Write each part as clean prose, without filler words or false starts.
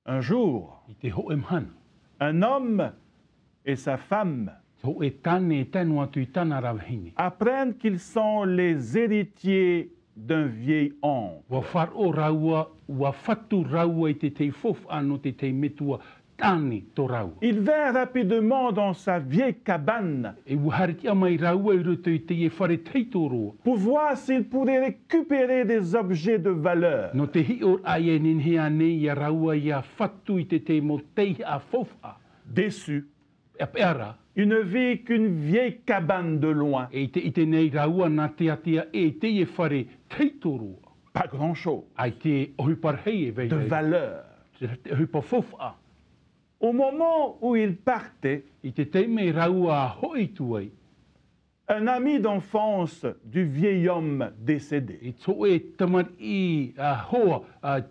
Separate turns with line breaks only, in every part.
Un jour,
I te ho e mhana.
un homme et sa femme
Ho e tane e tanu atu I tana rawahine.
apprennent qu'ils sont les héritiers d'un vieil oncle.
Wa whar o raua, wa whatu raua I te fof ano te metua tane to raua.
Il vint rapidement dans sa vieille cabane
E wahariti amai raua I roto I te whare teitoro.
pour voir s'il pourrait récupérer des objets de valeur.
No te hi o ai e ninhea nei ia raua ia whatu I te mo tei a fofa.
Déçu,
E peara,
il ne vit qu'une vieille cabane de loin.
e te nei raua na te atia e te whare teitoro.
Pas grand-chose
Ai te ohiparhei e vei
de
vei.
valeur.
Te ohipa fofa.
Au moment où il partait,
I te mei raua hoi tuai.
un ami d'enfance du vieil homme décédé
I tō e tamari hoa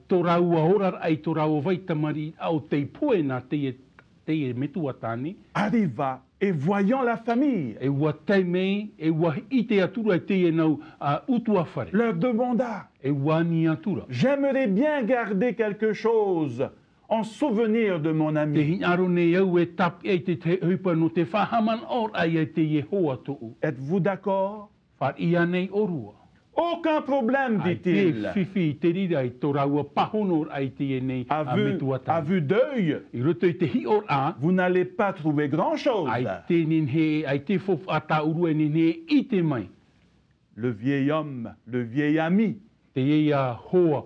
tō raua horar ai tō raua vai tamari au te poe nā te metua tāne.
arriva et voyant la famille,
E ua tei mei, e ua I te atura e te nau utua whare.
leur demanda
E ua ni atura.
« J'aimerais bien garder quelque chose en souvenir de mon
Te
ami.
hinaro nei au e tapi e te huipa no te whahaman or ai e te hoa tōu.
Êtes-vous d'accord?
Whar ia nei orua.
Aucun problème,
Ai te
dit-il.
whiwhi te rira I tō raua pahonor ai te nei
À
metua tāne.
vue d'œil,
I roto I te hi or a,
vous n'allez pas trouver grand-chose.
ai te ninhe, ai te fof ata urua ninhe I te mai.
Le vieil homme, le vieil ami,
Te ia hoa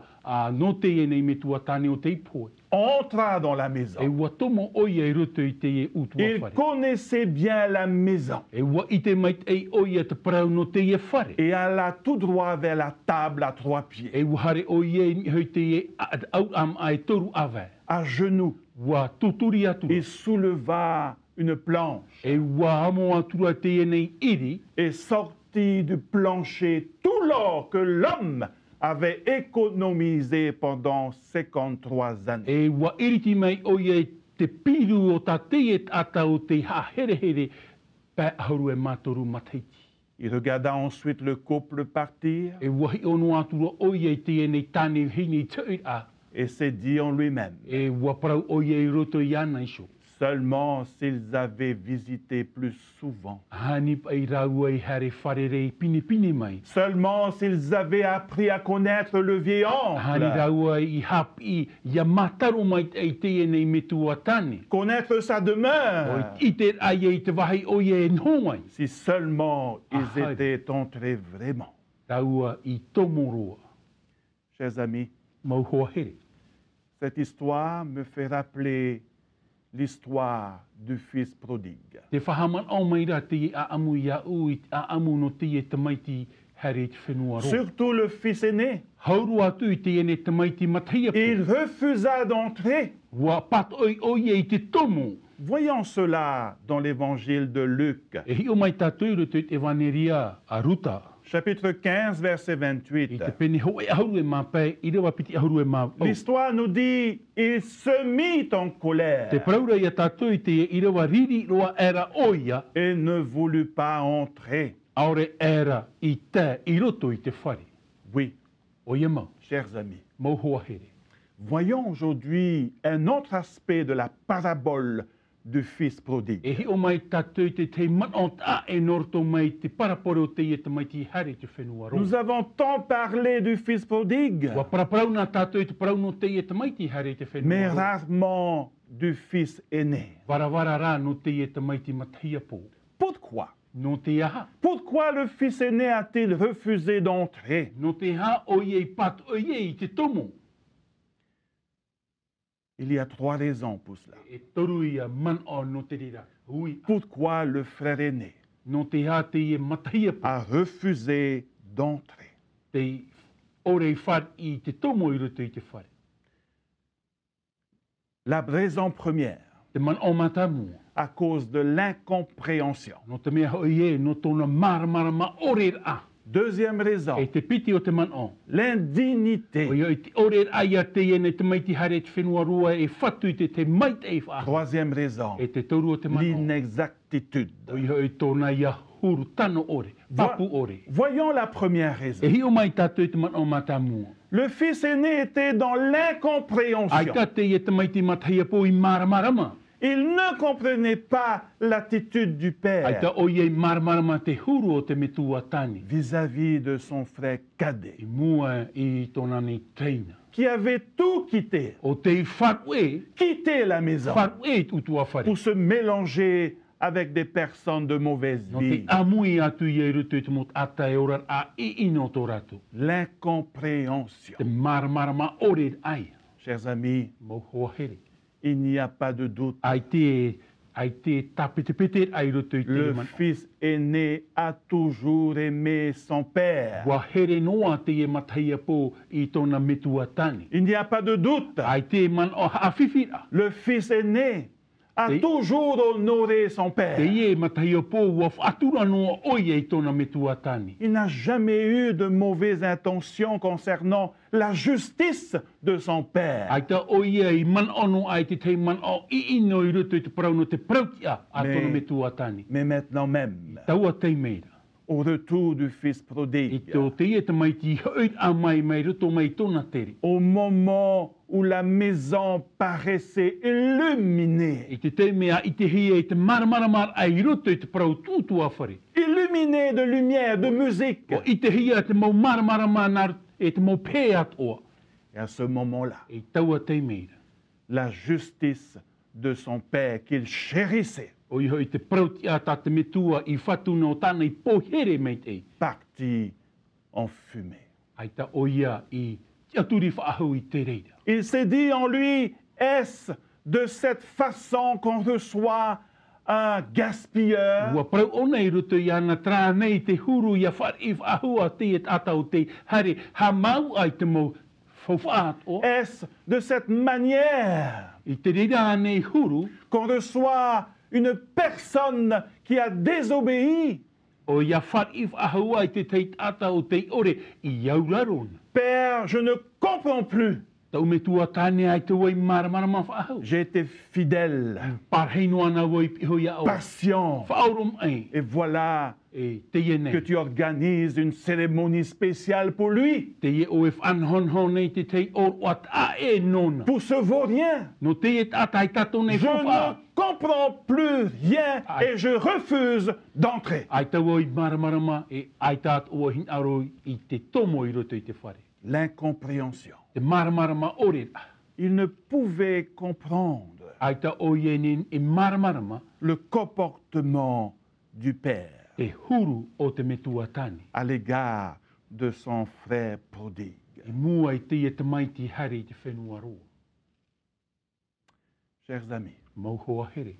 no te nei metua tāne o te ipoe.
entra dans la maison.
E ua tomo oia I roto I te utua
Il
whare.
connaissait bien la maison
E ua I te mai ei oia te parau no te ia whare.
et alla tout droit vers la table à 3 pieds,
E ua hare oia hoi te au am ai toru awe.
à genoux.
Ua tuturi atura.
Il souleva une planche
E ua amo atura te nei iri.
et sortit du plancher tout l'or que l'homme avait économisé pendant 53 années.
E ua iriti mai oia te piru o ta te e ata o te haherehere pe hauru e matoru mateiti.
Il regarda ensuite le couple partir
E ua hi ono atura oia te nei tane hini tui a.
et s'est dit en lui-même,
E ua parau oia I roto I ana iso.
seulement s'ils avaient visité plus souvent,
Hani I raua I hare wharere I pini mai.
seulement s'ils avaient appris à connaître le vieil
Hani
oncle,
raua I hapi ia mataru mai I te nei metua tane.
connaître sa demeure,
I te ai I te wahi oia e nhongai.
si seulement ils
Ah,
étaient entrés vraiment.
Raua I tomoroa.
Chers amis,
Mau hoa here.
cette histoire me fait rappeler l'histoire du fils prodigue.
Te whahaman au mai ra te a amu ia ui, a amu no te te maiti here te whenua ro.
Surtout le fils aîné.
Hauru atu I te ene te maiti matia po.
Il refusa d'entrer.
Wa pat oi oi I te tomo.
Voyons cela dans l'évangile de Luc,
E hi o mai tātou ro te evaneria a ruta.
chapitre 15, verset
I
28.
te pene ho e ahuru e mapai, I rewa piti ahuru e mapai.
L'histoire nous dit, il se mit en colère
Te praura ia tātou I te I rewa riri roa era oia,
et ne voulut pas entrer.
aore era I te I roto I te whare.
Oui,
Oia mau,
chers amis,
mau hoa here.
voyons aujourd'hui un autre aspect de la parabole du fils prodigue.
E hi o mai tātou te man o tā e norto mai te parapore o te te mai te hare te whenua ro.
Nous avons tant parlé du fils prodigue,
Wa paraparau nā tātou te parau no te mai te hare te
mais
whenua ro.
rarement du fils aîné.
Warawara rā no te mai te matahia po.
Pourquoi?
No te aha.
Pourquoi le fils aîné a-t-il refusé d'entrer?
No te ha o ie pat o ie te tomo.
Il y a 3 raisons pour cela.
E toru ia man o no te rira. Ui,
Pourquoi le frère aîné
no te ha te matahia po.
a refusé d'entrer?
Te ore I whar I te tomo I roto I te whare.
La raison première,
Te man o matamu.
à cause de l'incompréhension.
No te mea ho ie no tona maramara ma ore a.
Deuxième raison,
E te piti o te man o.
l'indignité.
O ia I te ore ai a te ene te mai te hare te whenua rua e whatu I te mai te wha.
Troisième raison,
E te toru o te man o.
l'inexactitude.
O ia I tōna ia huru tano ore, papu ore.
Voyons la première raison.
E hi o mai tātou i te man o matamua.
Le fils aîné était dans
Ai
l'incompréhension.
tā te i te mai te matahia po I maramarama.
Il ne comprenait pas l'attitude du
Ai
père
tā o iei maramarama te huru o te metua tani.
vis-à-vis de son frère cadet,
I mua I tōna nei treina.
qui avait tout quitté,
O te wharue,
quitté la maison
wharue utua whare.
pour se mélanger avec des personnes de mauvaise
No te
vie.
amui atu I rutu I te mot ata e orar a I ino tō ratu.
L'incompréhension.
Te maramarama ore ai.
Chers amis,
Mo hoa here.
il n'y a pas de doute.
Ai te tapete ai rutu I te
Le
man.
fils aîné a toujours aimé son père.
Wa here noa te e matahia po I tōna metua tani.
Il n'y a pas de doute.
Ai te man o hawhiwhira.
Le fils aîné a
Et-
toujours honoré son
Te
père.
ie matahia po wa whatura noa oia I tōna metua tani.
Il n'a jamais eu de mauvaises intentions concernant la justice de son père.
Ai ta oia I man ono ai te te man o I ino I rutu I te parau no te parautia a
Mais-
tōna metua tani.
Mais maintenant même,
Taua te meira.
au retour du fils
I
prodigue,
tō te ie te mai ti hoit a mai mai ruto mai tōna teri.
au moment où la maison paraissait illuminée,
I te mea I te hia I te maramarama ai ruto I te parau tūtua whare.
illuminée de lumière, de musique.
O I te hia te mau maramarama nā e te mau pēat oa.
Et à ce moment-là,
I taua te meira.
la justice de son père qu'il chérissait
O I hoi te parauti a tā te metua I whatu no tāna I pōhere mei te.
partit en fumée.
Ai ta oia I te aturi whaahau I te reira.
Il s'est dit en lui, est-ce de cette façon qu'on reçoit un gaspilleur?
Ua parau ona I ruto I ana trā nei te huru ia whar I whaahua te et atau te hare ha mau ai te mau whawhaat o.
Est-ce de cette manière
I te reira nei huru
qu'on reçoit une personne qui a désobéi?
o ia whar I whaahua I te teit atau te ore I aurarona.
Père, je ne comprends plus.
Tau me tua tāne ai te wai maramarama whaahau.
J'ai été fidèle,
Parheino ana wai piho ia o.
patient.
Whaorum ai
Et voilà
e te ie
que
nei.
tu organises une cérémonie spéciale pour lui,
Te ie o e whanhonho nei te tei or o at a e nona.
pour ce vaurien.
No te e tata I tato nei
Je ne
whawha.
comprends plus rien et je refuse d'entrer.
Ai tau i maramarama e ai tat o hin aro I te tomo I roto I te whare.
L'incompréhension.
Te maramarama ore.
Il ne pouvait comprendre
Ai ta o ie nin e maramarama
le comportement du père
e huru o te metua tani.
à l'égard de son frère prodigue.
E mua I te ie te maiti hari I te whenua roa.
Chers amis,
Mau hoa here.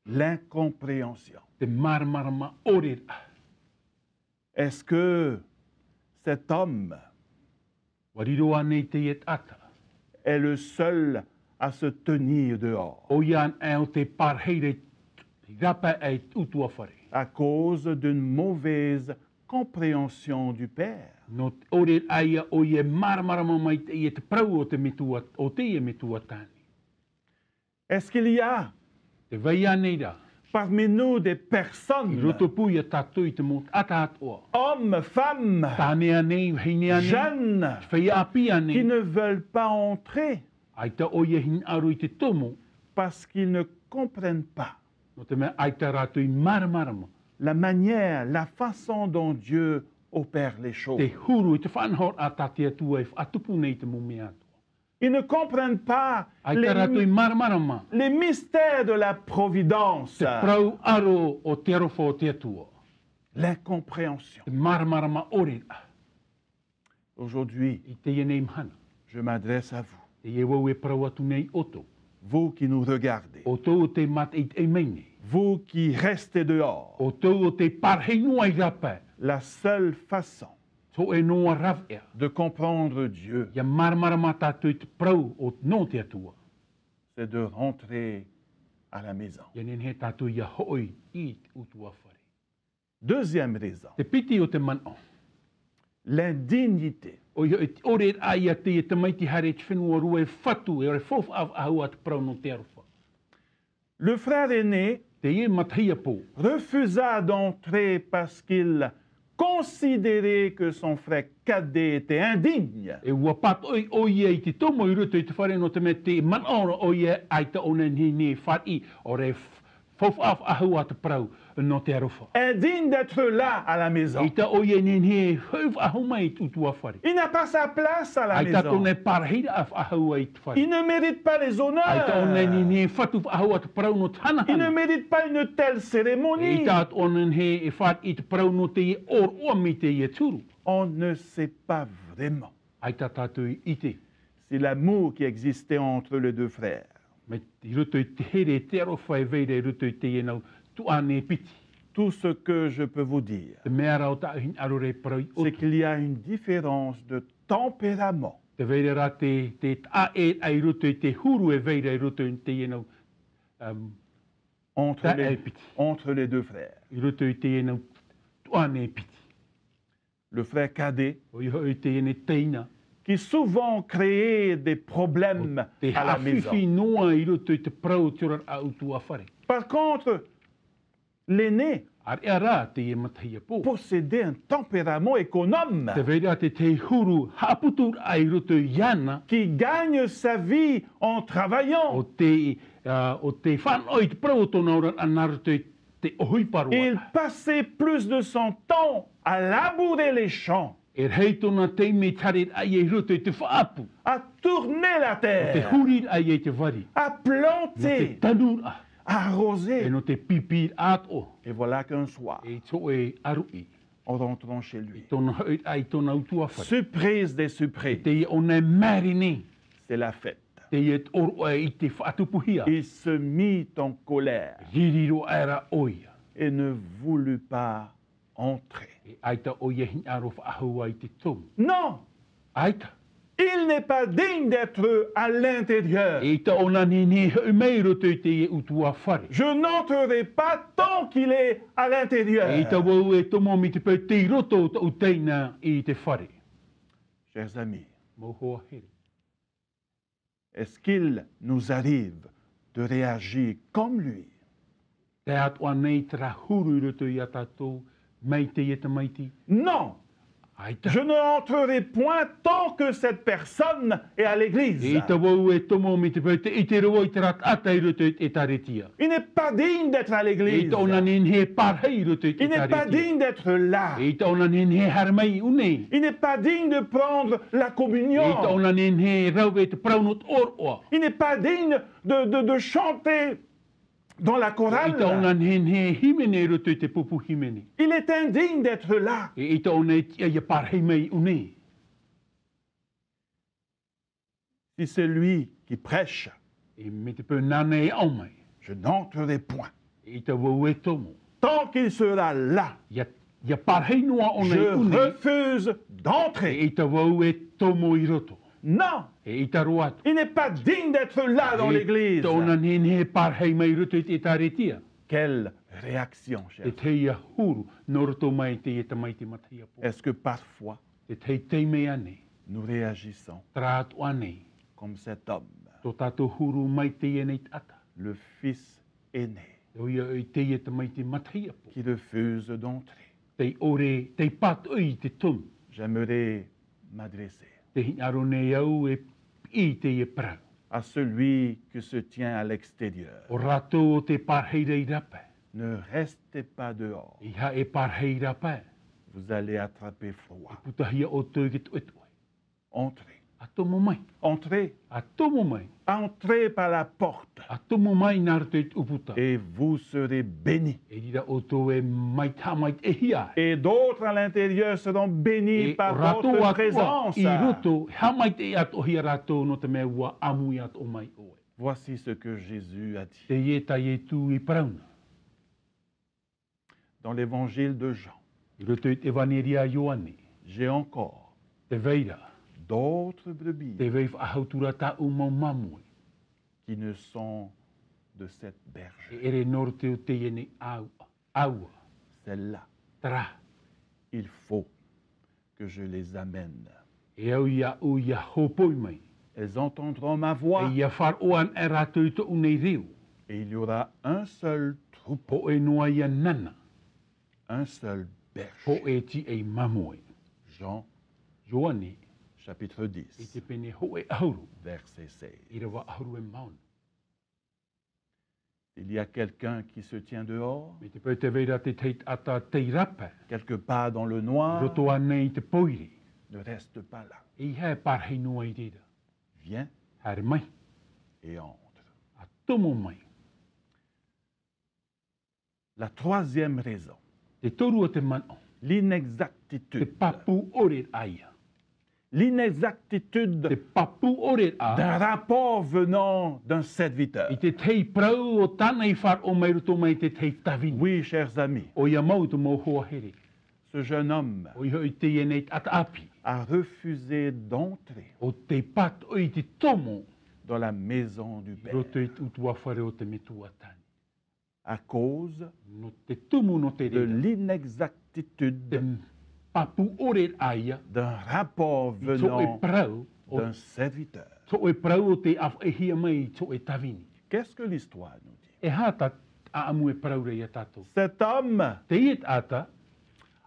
l'incompréhension.
Te maramarama ore.
Est-ce que cet homme
Wariroa nei te ie ata.
est le seul à se tenir dehors
O ian e o te parheire rapa e utua whare.
à cause d'une mauvaise compréhension du père?
No ore aia o ie maramarama mai te ie te prau o te metua, o te ie metua tani.
Est-ce qu'il y a
Te vai anei rā.
parmi nous des
I
personnes,
roto pui a tātou I te mot ata atoa.
hommes, femmes,
Tāne anei, heine anei,
jeunes,
whai api
qui
anei.
ne veulent pas entrer
Ai ta oia hin aro I te tomo,
parce qu'ils ne comprennent pas
no te mea ai ta rātou I maramarama.
la manière, la façon dont Dieu opère les choses.
Te huru I te whanhor a tāte atua e atupu nei te mume atua.
Ils ne comprennent pas
Ai ta rātou I maramarama.
les mystères de la providence,
Te prau aro o te arofo o te atua.
l'incompréhension.
Te maramarama ore.
Aujourd'hui,
I te ie nei mhana.
je m'adresse à vous,
Te ie wau e prau atu nei oto.
vous qui nous regardez,
O tau o te mat e te meine.
vous qui restez dehors.
O tau o te parheinoa I rapa.
La seule façon
So e noa rawea.
de comprendre Dieu,
Ia maramarama tātou I te prau o no te atua.
c'est de rentrer à la maison.
Ia nen he tātou ia hoi I te utua whare.
Deuxième raison,
Te piti o te mano.
l'indignité.
O ia e ore a ia te e te maiti hare te whenua rua e whatu e ore fofu au a te prau no te arofa.
Le frère aîné
te e matahia po.
refusa d'entrer parce qu'il considérait que son frère cadet était indigne.
E ua pat o ia I te tomo I roto I te whare no te me te manora o ia ai ta ona ni whai o re fof ahu a te prau no te arofa.
Indigne d'être là à la maison.
I ta o ia ni fof ahu mai utua whare.
Il n'a pas sa place à la
Ai ta
maison.
tone parahira ahu ai te whare.
Il ne mérite pas les
Ai ta ona
honneurs.
ni whatu ahu a te prau no tana
Il ne
hana.
mérite pas une telle cérémonie.
I ta ona he e what I te prau no te or o mi te e turu.
On ne sait pas vraiment
Ai ta tātou I te.
si l'amour qui existait entre les deux frères
Me I roto I te here te arofa e veire I roto I te e nau tu ane piti.
Tout ce que je peux vous dire,
Te mea rau ta hin arore prau o
c'est qu'il y a une différence de tempérament
te veire rā te a e ai roto I te huru e veire I roto I te e nau
entre les deux frères.
I roto I te e nau tu ane piti.
Le frère cadet,
O iho I te e ne teina.
qui souvent créait des problèmes
Te
à la maison.
hawhiwhi noa I roto I te prau te ora a utua whare.
Par contre, l'aîné
Ar ea rā te e matahia po.
possédait un tempérament économe
Te veira te huru haputu ai roto I ana
qui gagne sa vie en
o
travaillant.
te whanoi te prau tōna ora ana roto I te ohui parua.
Il passait plus de son temps à labourer les champs,
E rei tōna teime tare ai e roto I te whaapu.
à tourner la
Te
terre,
huri ai e te wari.
à
No te
planter,
tanura.
à
E
arroser.
no te pipi ato.
Et voilà qu'un soir,
E to e arui.
en rentrant chez lui,
Tōna hoi ai tōna utua whare.
surprise des surprises,
Te i ona marine.
c'est la fête.
Te i e oro I te whaatupuhia.
Il se mit en colère
Ririro era oia.
et ne voulut pas entrer.
E aita oia hin aro whaahu ai te tomu.
Non,
Aita.
il n'est pas digne d'être à l'intérieur.
E ta ona ni mei roto I te e utua whare.
Je n'entrerai pas tant qu'il est à l'intérieur.
E ta wau e tomo mi te pau te roto ta uteina I te whare.
Chers amis,
Mo hoa here.
est-ce qu'il nous arrive de réagir comme lui?
Te atua nei tera huru I roto I a tātou mei te e te maiti.
Non,
Aita.
je ne entrerai point tant que cette personne est à l'église.
E ta wau e tomo mi te pau te I te roa I te rat ata I roto I taretia.
Il n'est pas digne d'être à
E
l'église.
ta ona nen he parhei roto I te
Il n'est pas
taretia.
digne d'être là.
E ta ona nen he harmai une.
Il n'est pas digne de prendre la
E ta
communion.
ona nen he rau e te praunot or oa.
Il n'est pas digne de chanter dans la
E ta ona
chorale.
nen he himene roto I te pupu himene.
Il est indigne d'être là.
E ta ona e tia ia parhei mai une.
Si c'est lui qui prêche,
E me te pau nana e au mai.
je n'entrerai point.
E ta wau e tomo.
Tant qu'il sera là,
Ia parhei noa ona
je
I une.
refuse d'entrer.
E ta wau e tomo I roto.
Non,
E ta roa.
il n'est pas digne d'être là dans l'église.
Ta ona nen he parhei mai roto I te taretia.
Quelle réaction,
Te
cher.
te ia huru no roto mai te e te mai te matahia po.
Est-ce que parfois
Te te teime ane.
nous réagissons
Trātu ane.
comme cet homme,
Tō tātou huru mai te e nei te ata.
le fils aîné,
O ia e te e te mai te matahia po.
qui refuse d'entrer?
Te ore, te pat oi te tonu.
J'aimerais m'adresser
Te hinaro nei au e I te e prau.
à celui qui se tient à l'extérieur.
O rātou o te parheira I rapa.
Ne restez pas dehors.
I ha e parheira pa.
Vous allez attraper froid.
Putahia o tō i te oe.
Entrez.
A tomo mai.
Entrez.
A tomo mai.
Entrez par la porte
A tomo mai nā rato e te uputa.
et vous serez bénis.
E rira o tō e mai tamai e hia.
Et d'autres à l'intérieur seront bénis
E
par
rato
votre
atua
présence.
I roto, hamai te ato hia rato no te mea ua amu i ato mai oe.
Voici ce que Jésus a dit
Te ie tai e tū I prauna.
dans l'évangile de Jean.
I roto I te vaneria Ioane.
J'ai encore
Te veira.
d'autres brebis
Te vei whahautura ta umau mamui.
qui ne sont de cette
E
berge.
ere noro te o te ene aua.
Celles-là,
Tara.
il faut que je les amène.
E au ia hopoi mai.
Elles entendront ma
E
voix
ia whar oan e rato I to unei reo.
et il y aura un seul troupeau,
Po e noa ia nana.
un seul
Po
berger.
e ti e mamoe.
Jean,
Joane,
chapitre
e
10,
te pene ho e ahuru.
verset 16.
I rawa ahuru e maun.
Il y a quelqu'un qui se tient dehors,
Me te pau te veira te teit ata te rapa.
quelque part dans le
I
noir,
roto anei te poire.
ne reste pas là.
I he parhei noa i rira.
Viens
Hare mai.
et entre.
A tomo mai.
La troisième raison,
Te toru o te mano. Te
l'inexactitude.
papu ore aia. Te
L'inexactitude
papu ore a.
d'un rapport venant d'un serviteur.
I te tei prau o tana i whar o mai roto mai te tei tawini.
Oui, chers amis,
O ia mau te mo hoa here.
ce jeune homme
O i hoi te ienei ata api.
a refusé d'entrer
O te pat o i te tomo.
dans la maison du
I
Père
roto i utua whare o te metu atani.
à cause
No te tumu no te
de
rera. Te
l'inexactitude
papu ore aia.
d'un rapport
I to e
venant
prau. O
d'un serviteur.
to e prau o te af e hia mai to e tawini.
Qu'est-ce que l'histoire nous dit?
E hata a amu e prau rei a tatou.
Cet homme
Te iet ata.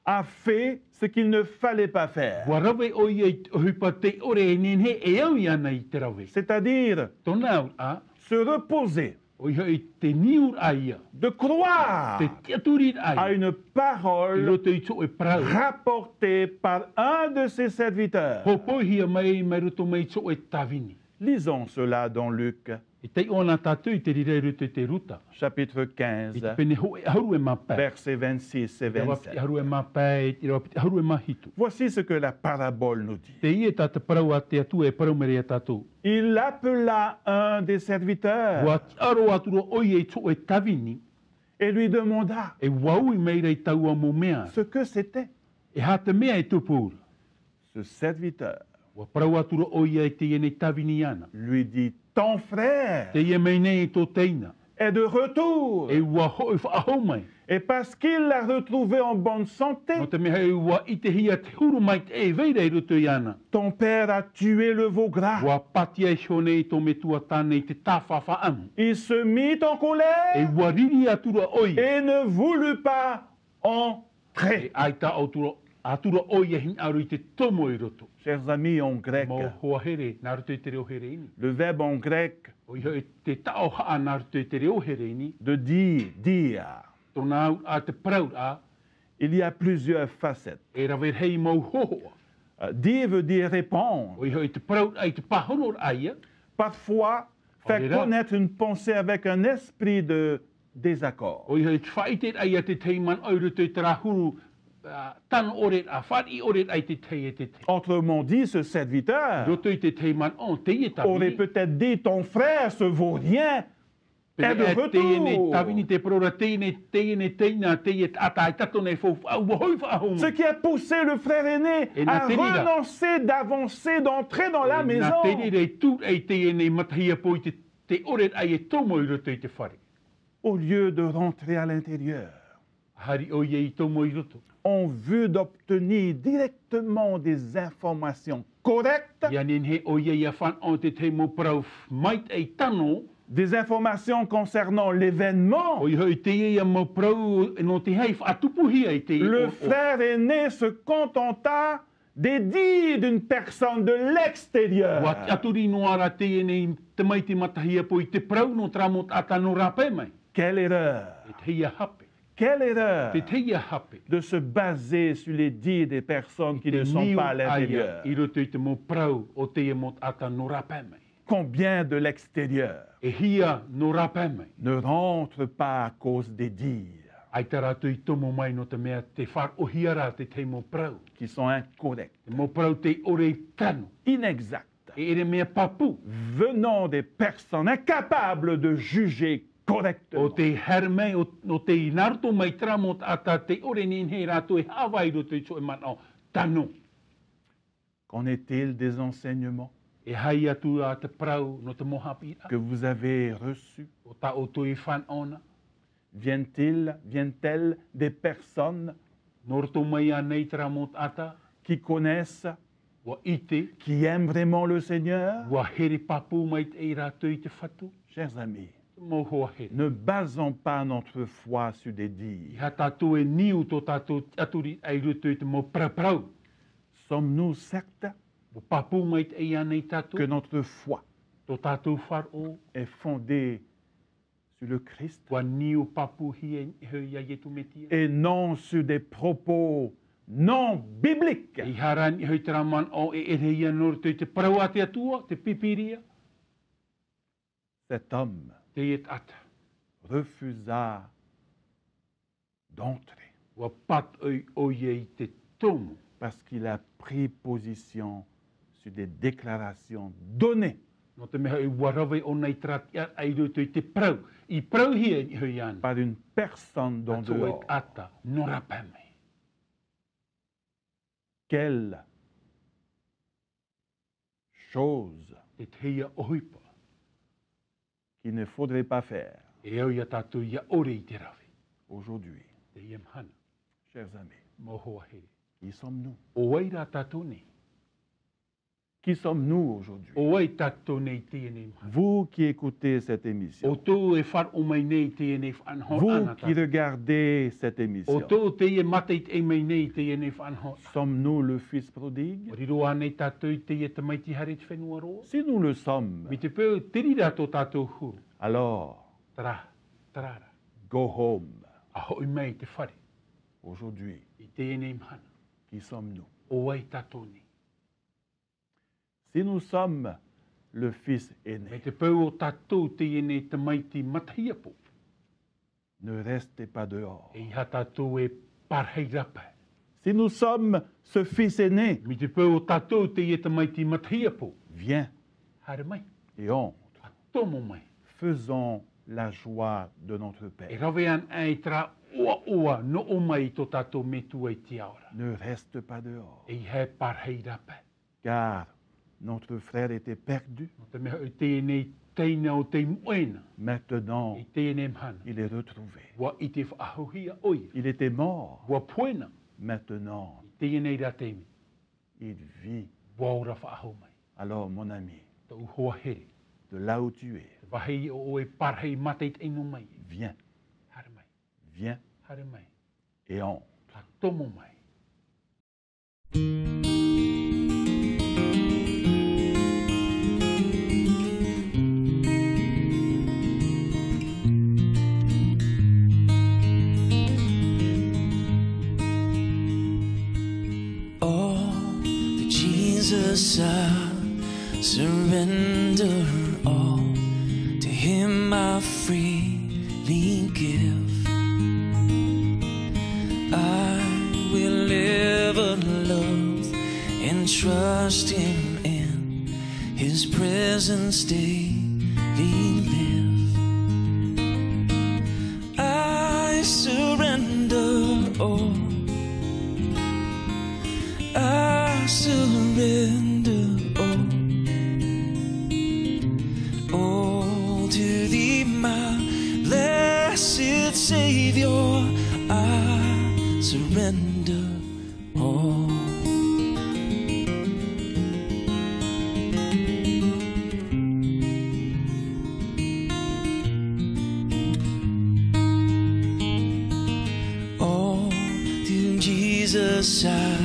a fait ce qu'il ne fallait pas faire,
Wa rawe o ia i hupa te ore e nenhe e au i ana i te rawe.
c'est-à-dire
Tona au a.
se reposer,
O i hoi te niur aia.
de croire
Te tiaturit
à
aia.
une
I
parole
roto i to e prau.
rapportée par un de ses serviteurs.
Popo hia mai mai roto mai to e tawini.
Lisons cela dans Luc,
I te ona tatu i te rirei ruto i te ruta.
chapitre
I te
15,
pene ho e haru e mapai.
versets 26 et
I rawa piti
27.
haru e mapai, i rawa piti haru e mahitu.
Voici ce que la parabole nous dit.
Te ie tata parau a te atu e parau mere a tatu.
Il appela un des serviteurs
Wa ki aro aturo oi e to e tawini.
et lui demanda
E wau i meira i tau a mo mea.
ce que c'était.
E hata mea e tupura.
Ce serviteur
Wa parau aturo oi e te iene tawini ana.
lui dit, ton frère
Te ie mei nei tō teina.
est de retour.
E ua hoi whaaho mai.
Et parce qu'il l'a retrouvé en bonne santé,
No te mea e ua i te hia te huru mai te e veira i ruto i ana.
ton père a tué le veau gras.
Ua pati e shone i tō metua tāne i te tāwhawha amu.
Il se mit en
E
colère
ua riri atura oi.
et ne voulut pas
E
entrer.
ai tā atura oi e hin aru i te tomo i roto.
Chers amis en grec,
Mo hoa here, nā ruto i te reo here ini.
le verbe en grec
O iho e te tao haa nā ruto i te reo here ini.
de dire,
Tōna au a te praur a,
il y a plusieurs facettes.
e rawe hei mau hohoa.
Dire veut dire répondre.
O iho e te praur ai te pahono aia.
Parfois, faire
On est là.
connaître une pensée avec un esprit de désaccord.
O iho e te whaitet ai a te teiman au ruto i te rahuru tano oret a whari oret ai te tei e te te.
Autrement dit, ce serviteur
Roto i te teiman on te i e
aurait
tawini.
peut-être dit, ton frère, ce vaurien, est de
Pene e te e ne
retour.
tawini te prora te e ne teina te e ata ai tato nei fau au hoi whaahoma.
Ce qui a poussé le frère aîné
Et
à
na terira.
renoncer d'avancer, d'entrer dans la
Nā
maison.
te rei tū ei te e nei matahia po i te oret ai e tomo i roto i te whare.
Au lieu de rentrer à l'intérieur,
Hari o ie i tomo i roto.
en vue d'obtenir directement des informations correctes,
Ia nen he o ie ia whan o te te mo parau mait ei tano,
des informations concernant l'événement.
o i hoi te ia mo parau no te hei whaatupuhi ai te
Le frère aîné se contenta des dires d'une personne de l'extérieur.
Wa aturi no ara te e nei te mai te matahia po i te parau no tramot ata no rape mai.
Quelle erreur!
E te ia hape.
Quelle erreur
Te te ia hape.
de se baser sur les dires des personnes qui ne sont pas à l'intérieur.
I roto i te mo parau o te e mot ata no rape mai.
Combien de l'extérieur
E hia no rape mai.
ne rentrent pas à cause des dires
Ai te rato i tomo mai no te mea te whar o hiara te te mo parau.
qui sont incorrects,
Te mo parau te ore i tano.
inexacts,
E ere mea papu.
venant des personnes incapables de juger
O
correctement.
te herme, o te inarto mai tramot ata te ore nin he rato e hawai roto i so e mana tano.
Qu'en est-il des enseignements
E hai atu a te parau no te mohapi a.
que vous avez reçus?
O ta o tui whan ona.
Viennent-elles des personnes
Norto mai a nei tramot ata.
qui connaissent,
Wa ite.
qui aiment vraiment le Seigneur?
Wa here papu mai te i rato i te whatu.
Chers amis,
mo hoa he.
Ne basons pas notre foi sur des
I
dires.
ha tātou e niu tō tātou aturi ai rutu i te mo praprau.
Sommes-nous certes
Mo papu mai te ia nei tātou.
que notre foi
Tō tātou wharo.
est fondée sur le Christ
Wa niu papu hi e hui a yetu metia.
et non sur des propos non bibliques?
I haran i hui te raman o e rei anor te te parau a te atua, te pipiria.
Cet homme
Te et ata.
refusa d'entrer
Wa pat o ye te tomu.
parce qu'il a pris position sur des déclarations données
No te meha i warawe o nei trat ai rutu i te prau. I prau hi e hui an.
par une personne d'en
Atu e
dehors.
ata. No rapame.
Quelle chose
Te teia ohipa.
qu'il ne faudrait pas faire
E au ia tātou ia ore i te rawi.
aujourd'hui.
Te iam hana.
Chers amis,
Mo hoa here.
qui sommes-nous?
O ai rā tātou nei.
Qui sommes-nous aujourd'hui?
O ai tātou nei te nei mahana.
Vous qui écoutez cette
O
émission,
tō e whar o mai nei te nei whanho
vous
ana
qui
tātou.
regardez cette
O
émission,
tō te e mate i te mai nei te nei whanho.
sommes-nous le Fils prodigue?
O riro anei tātou i te e te mai ti hare te whenua roa.
Si nous le sommes,
Mi te pēo tiri rā tō tātou hu.
alors
Tarara.
go home.
A hoi mai te whare.
Aujourd'hui,
I te nei mahana.
qui sommes-nous?
O ai tātou nei.
Si nous sommes le Fils
Me
aîné,
te pēo o tātou te nei te mai ti matahia po.
ne restez pas dehors.
E ha tātou e parhei rapa.
Si nous sommes ce Fils aîné,
Mi te pēo o tātou te mai ti matahia po.
viens
Hare mai.
et entre.
A tomo mai.
Faisons la joie de notre
E
Père.
rawe an ai tra ua no o mai tō tātou me tu ai te aora.
Ne reste pas dehors,
E he parhei rapa.
car notre frère était perdu.
No te mea o te nei teina o te moena.
Maintenant,
I te nei mhana.
il est retrouvé.
Wa i te whaahohia oi.
Il était mort.
Wa poena.
Maintenant,
I te nei rā teimi.
il vit.
Wa ora whaaho mai.
Alors, mon ami,
Tō hoa here.
de là où tu es,
Te wahei o e parhei mate i te ino mai.
viens,
Hare mai.
viens
Hare mai.
et entre.
A tomo mai.
Oh, to Jesus I surrender all. To Him I freely give. I will ever love and trust Him in His presence daily live. I surrender all. I surrender all to Thee, my blessed Savior. I surrender all. All to Jesus I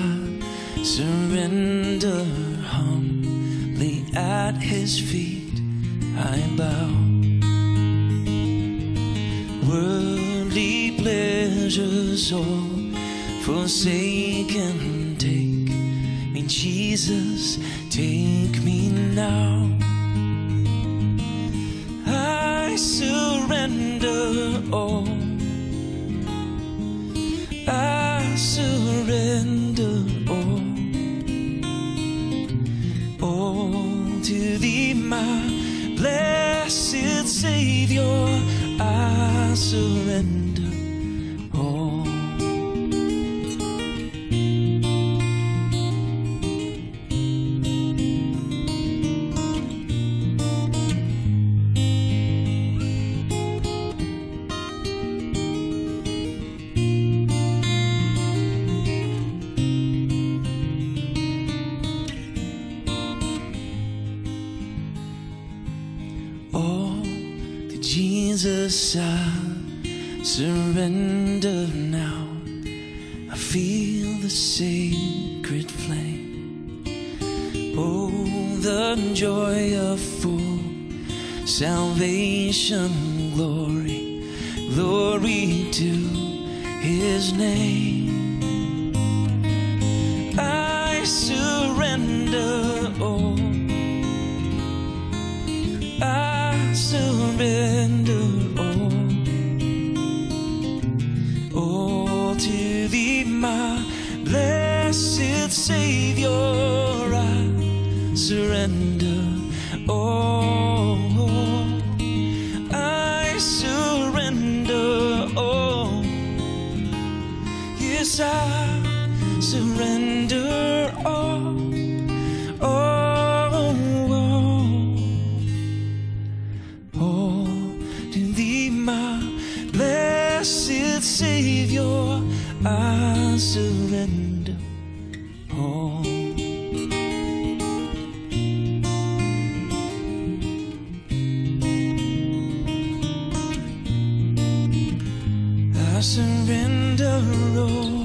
surrender, humbly at His feet I bow. Worldly pleasures all forsaken, take me, Jesus, take me now. I surrender all. I surrender all to Thee, my blessed Savior. I surrender all. All to Jesus, I surrender now. I feel the sacred flame. Oh, the joy of full salvation, glory, glory to His name. I surrender all. I surrender all to Thee, my blessed Savior. I surrender all. I surrender all. Yes, I surrender all. Savior, I surrender all. I surrender all.